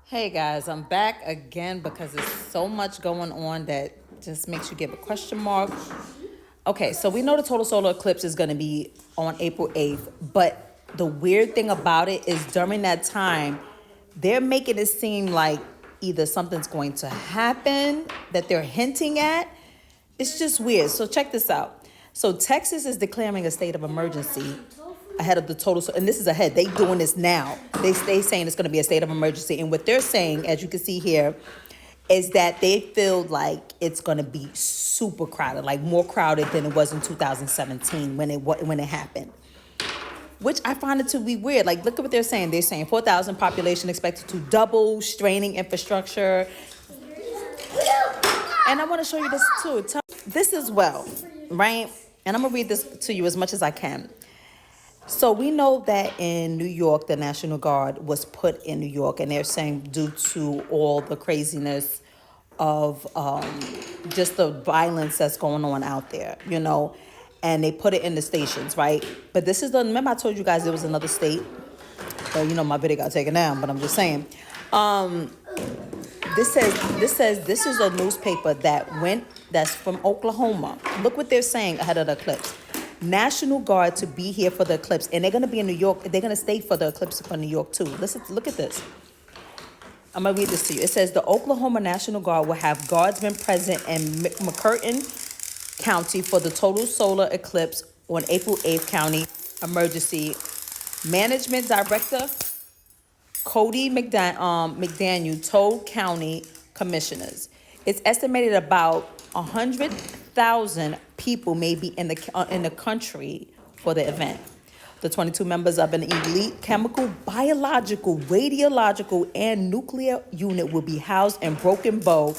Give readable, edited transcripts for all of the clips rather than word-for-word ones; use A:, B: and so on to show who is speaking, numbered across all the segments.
A: Hey guys, I'm back again because there's so much going on that just makes you give a question mark. Okay, so we know the total solar eclipse is going to be on April 8th, but the weird thing about it is during that time, they're making it seem like either something's going to happen that they're hinting at. It's just weird. So check this out. So Texas is declaring a state of emergency ahead of the total, and this is ahead. They doing this now. They saying it's going to be a state of emergency, and what they're saying, as you can see here, is that they feel like it's going to be super crowded, like more crowded than it was in 2017 when it happened. Which I find it to be weird. Like, look at what they're saying. They're saying 4,000 population expected to double, straining infrastructure. And I want to show you this too. This as well, right? And I'm going to read this to you as much as I can. So we know that in New York, the National Guard was put in New York, and they're saying due to all the craziness of just the violence that's going on out there, and they put it in the stations, right? But this is remember I told you guys there was another state, but my video got taken down, but I'm just saying. This says this is a newspaper that's from Oklahoma. Look what they're saying ahead of the eclipse. National Guard to be here for the eclipse, and they're going to be in New York. They're going to stay for the eclipse for New York too. Look at this. I'm going to read this to you. It says the Oklahoma National Guard will have guardsmen present in McCurtain County for the total solar eclipse on April 8th. County Emergency Management Director Cody McDaniel told county commissioners. It's estimated about 100,000 people may be in the country for the event. The 22 members of an elite chemical, biological, radiological, and nuclear unit will be housed in Broken Bow,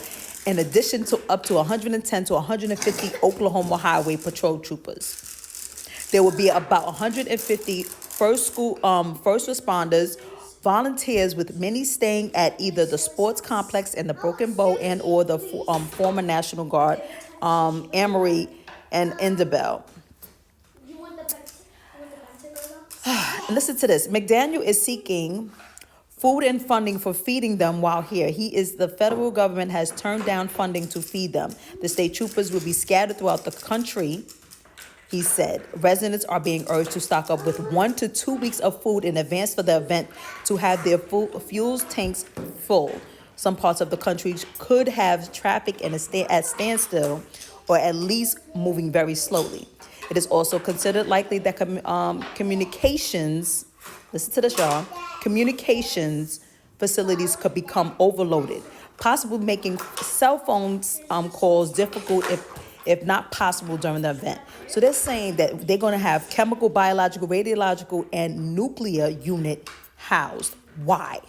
A: in addition to up to 110 to 150 Oklahoma Highway Patrol troopers. There will be about 150 first responders, volunteers, with many staying at either the sports complex in the Broken Bow and or the former National Guard, Amory and Endabel. Listen to this. McDaniel is seeking food and funding for feeding them while here. The federal government has turned down funding to feed them. The state troopers will be scattered throughout the country, he said. Residents are being urged to stock up with 1 to 2 weeks of food in advance for the event to have their fuel tanks full. Some parts of the country could have traffic at standstill, or at least moving very slowly. It is also considered likely that communications, listen to this, y'all, communications facilities could become overloaded, possibly making cell phone calls difficult if not possible during the event. So they're saying that they're going to have chemical, biological, radiological, and nuclear unit housed. Why?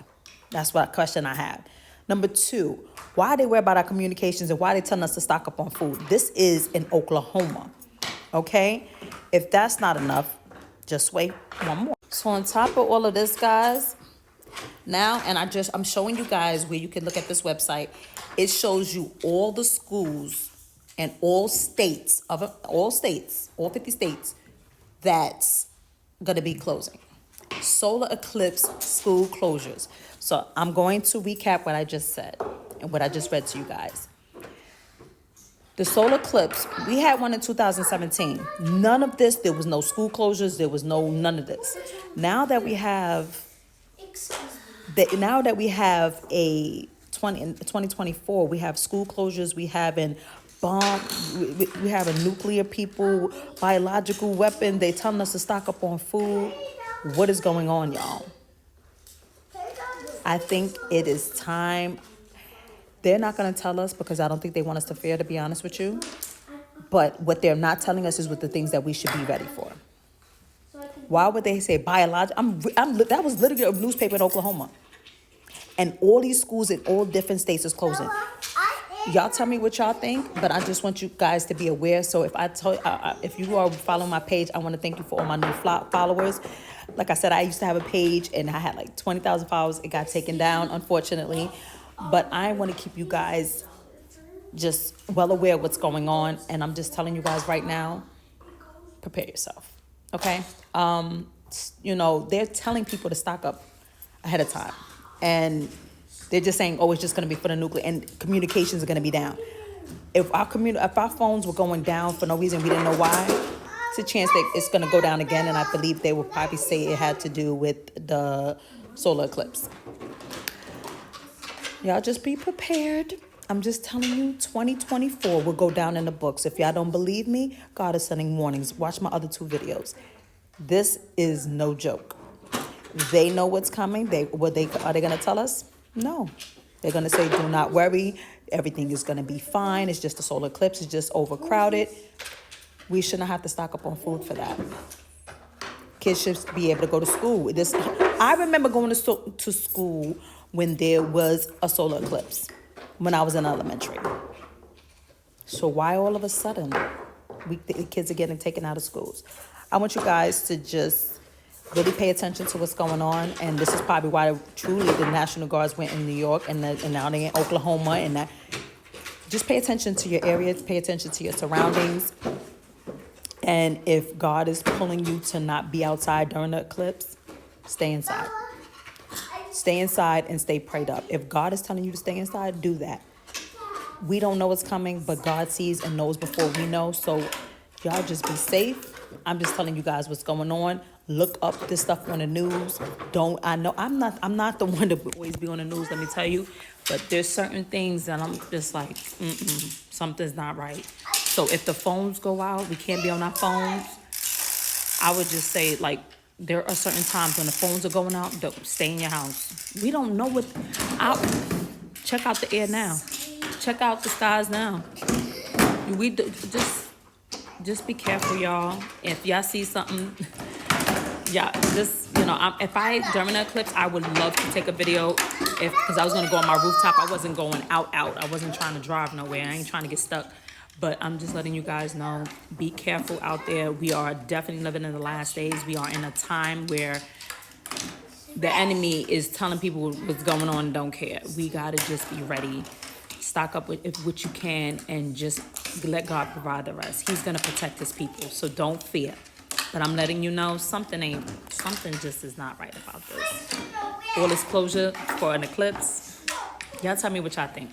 A: That's what question I have. Number 2, why are they worried about our communications and why are they telling us to stock up on food? This is in Oklahoma, okay? If that's not enough, just wait one more. So on top of all of this, guys, now, and I'm showing you guys where you can look at this website. It shows you all the schools and all 50 states, that's going to be closing. Solar eclipse school closures. So I'm going to recap what I just said and what I just read to you guys. The solar eclipse, we had one in 2017. None of this, there was no school closures, there was none of this. Now that we have in 2024, we have school closures, we have we have a nuclear people, biological weapon. They telling us to stock up on food. What is going on, y'all? I think it is time. They're not going to tell us because I don't think they want us to fear, to be honest with you. But what they're not telling us is what the things that we should be ready for. Why would they say biological? That was literally a newspaper in Oklahoma. And all these schools in all different states is closing. Y'all tell me what y'all think, but I just want you guys to be aware. So if you are following my page, I want to thank you for all my new followers. Like I said, I used to have a page and I had like 20,000 followers. It got taken down, unfortunately. But I want to keep you guys just well aware of what's going on. And I'm just telling you guys right now, prepare yourself. Okay? They're telling people to stock up ahead of time. And They're just saying, oh, it's just going to be for the nuclear, and communications are going to be down. If our phones were going down for no reason, we didn't know why, it's a chance that it's going to go down again. And I believe they will probably say it had to do with the solar eclipse. Y'all just be prepared. I'm just telling you, 2024 will go down in the books. If y'all don't believe me, God is sending warnings. Watch my other 2 videos. This is no joke. They know what's coming. Are they going to tell us? No. They're going to say, do not worry. Everything is going to be fine. It's just a solar eclipse. It's just overcrowded. We shouldn't have to stock up on food for that. Kids should be able to go to school. I remember going to school when there was a solar eclipse, when I was in elementary. So why all of a sudden the kids are getting taken out of schools? I want you guys to just really pay attention to what's going on. And this is probably why truly the National Guards went in New York and now they're in Oklahoma. And that. Just pay attention to your area. Pay attention to your surroundings. And if God is pulling you to not be outside during the eclipse, stay inside. Stay inside and stay prayed up. If God is telling you to stay inside, do that. We don't know what's coming, but God sees and knows before we know. So y'all just be safe. I'm just telling you guys what's going on. Look up this stuff on the news. I'm not the one to always be on the news, let me tell you. But there's certain things that I'm just like, something's not right. So if the phones go out, we can't be on our phones. I would just say, like, there are certain times when the phones are going out, don't stay in your house. We don't know check out the air now. Check out the skies now. Just be careful, y'all. If y'all see something, during the eclipse, I would love to take a video because I was going to go on my rooftop. I wasn't going out. I wasn't trying to drive nowhere. I ain't trying to get stuck. But I'm just letting you guys know, be careful out there. We are definitely living in the last days. We are in a time where the enemy is telling people what's going on and don't care. We got to just be ready. Stock up with what you can and just let God provide the rest. He's going to protect his people. So don't fear. But I'm letting you know something just is not right about this. All this closure for an eclipse. Y'all tell me what y'all think.